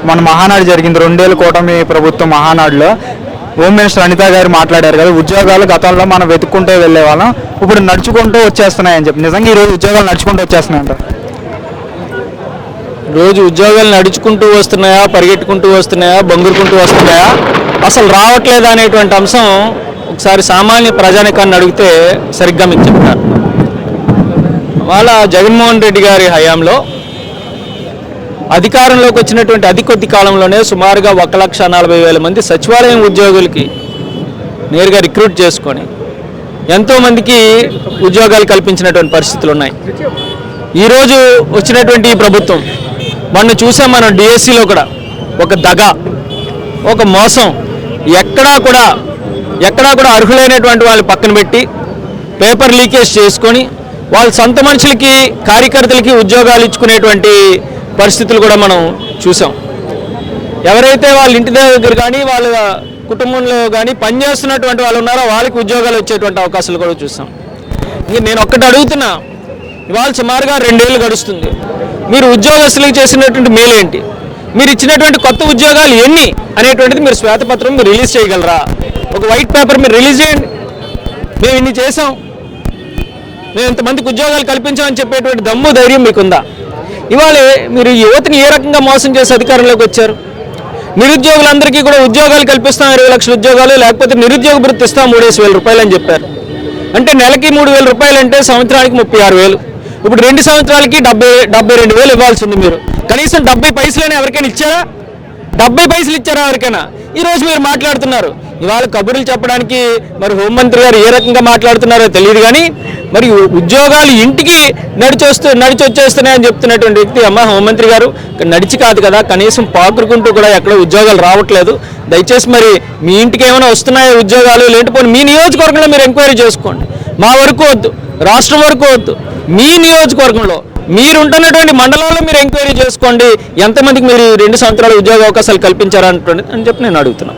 మన మహానాడు జరిగింది 2 ఏళ్ళ కూటమి ప్రభుత్వం మహానాడులో హోమ్ మినిస్టర్ అనిత గారు మాట్లాడారు కదా, ఉద్యోగాలు గతంలో మనం వెతుక్కుంటూ వెళ్ళే వాళ్ళం, ఇప్పుడు నడుచుకుంటూ వచ్చేస్తున్నాయని చెప్పి. నిజంగా ఈరోజు ఉద్యోగాలు నడుచుకుంటూ వచ్చేస్తున్నాయంట. రోజు ఉద్యోగాలు నడుచుకుంటూ వస్తున్నాయా, పరిగెట్టుకుంటూ వస్తున్నాయా, బొంగురుకుంటూ వస్తున్నాయా, అసలు రావట్లేదా అనేటువంటి అంశం ఒకసారి సామాన్య ప్రజానికాన్ని అడిగితే సరిగ్గా మీకు చెప్తారు. వాళ్ళ జగన్మోహన్ రెడ్డి గారి హయాంలో అధికారంలోకి వచ్చినటువంటి అతి కొద్ది కాలంలోనే సుమారుగా 1,40,000 మంది సచివాలయం ఉద్యోగులకి నేరుగా రిక్రూట్ చేసుకొని ఎంతోమందికి ఉద్యోగాలు కల్పించినటువంటి పరిస్థితులు ఉన్నాయి. ఈరోజు వచ్చినటువంటి ఈ ప్రభుత్వం మొన్న చూసాం మనం డిఎస్సిలో కూడా ఒక దగ, ఒక మోసం, ఎక్కడా కూడా అర్హులైనటువంటి వాళ్ళు పక్కన పెట్టి పేపర్ లీకేజ్ చేసుకొని వాళ్ళ సొంత మనుషులకి కార్యకర్తలకి ఉద్యోగాలు ఇచ్చుకునేటువంటి పరిస్థితులు కూడా మనం చూసాం. ఎవరైతే వాళ్ళ ఇంటి దగ్గర కానీ వాళ్ళ కుటుంబంలో కానీ పనిచేస్తున్నటువంటి వాళ్ళు ఉన్నారో వాళ్ళకి ఉద్యోగాలు వచ్చేటువంటి అవకాశాలు కూడా చూసాం. నేను ఒక్కటి అడుగుతున్నా, ఇవాళ సుమారుగా 2 ఏళ్ళు గడుస్తుంది. మీరు ఉద్యోగస్తులకు చేసినటువంటి మేలేంటి, మీరు ఇచ్చినటువంటి కొత్త ఉద్యోగాలు ఎన్ని అనేటువంటిది మీరు శ్వేతపత్రం మీరు రిలీజ్ చేయగలరా? ఒక వైట్ పేపర్ మీరు రిలీజ్ చేయండి. మేము ఇన్ని చేసాం, మేము ఇంతమందికి ఉద్యోగాలు కల్పించామని చెప్పేటువంటి దమ్ము ధైర్యం మీకుందా? ఇవాళ మీరు యువతని ఏ రకంగా మోసం చేసి అధికారంలోకి వచ్చారు? నిరుద్యోగులందరికీ కూడా ఉద్యోగాలు కల్పిస్తాం, 20 లక్షల ఉద్యోగాలు, లేకపోతే నిరుద్యోగ భృతి ఇస్తాం 3,000 రూపాయలు అని చెప్పారు. అంటే నెలకి 3,000 రూపాయలు అంటే సంవత్సరానికి 36,000. ఇప్పుడు 2 సంవత్సరాలకి 72,000 ఇవ్వాల్సి ఉంది. మీరు కనీసం 70 పైసలైనా ఎవరికైనా ఇచ్చారా? 70 పైసలు ఇచ్చారా ఎవరికైనా? ఈరోజు మీరు మాట్లాడుతున్నారు. ఇవాళ కబుర్లు చెప్పడానికి మరి హోంమంత్రి గారు ఏ రకంగా మాట్లాడుతున్నారో తెలియదు, కానీ మరి ఉద్యోగాలు ఇంటికి నడిచి వచ్చేస్తున్నాయని చెప్తున్నటువంటి వ్యక్తి అమ్మ హోంమంత్రి గారు. నడిచి కాదు కదా, కనీసం పాకురుకుంటూ కూడా ఎక్కడ ఉద్యోగాలు రావట్లేదు. దయచేసి మరి మీ ఇంటికి ఏమైనా వస్తున్నాయో ఉద్యోగాలు, లేకపోతే మీ నియోజకవర్గంలో మీరు ఎంక్వైరీ చేసుకోండి. మా వరకు వద్దు, రాష్ట్రం వరకు వద్దు, మీ నియోజకవర్గంలో మీరు ఉంటున్నటువంటి మండలాల్లో మీరు ఎంక్వైరీ చేసుకోండి. ఎంతమందికి మీరు 2 సంవత్సరాల ఉద్యోగ అవకాశాలు కల్పించారని చెప్పి నేను అడుగుతున్నాను.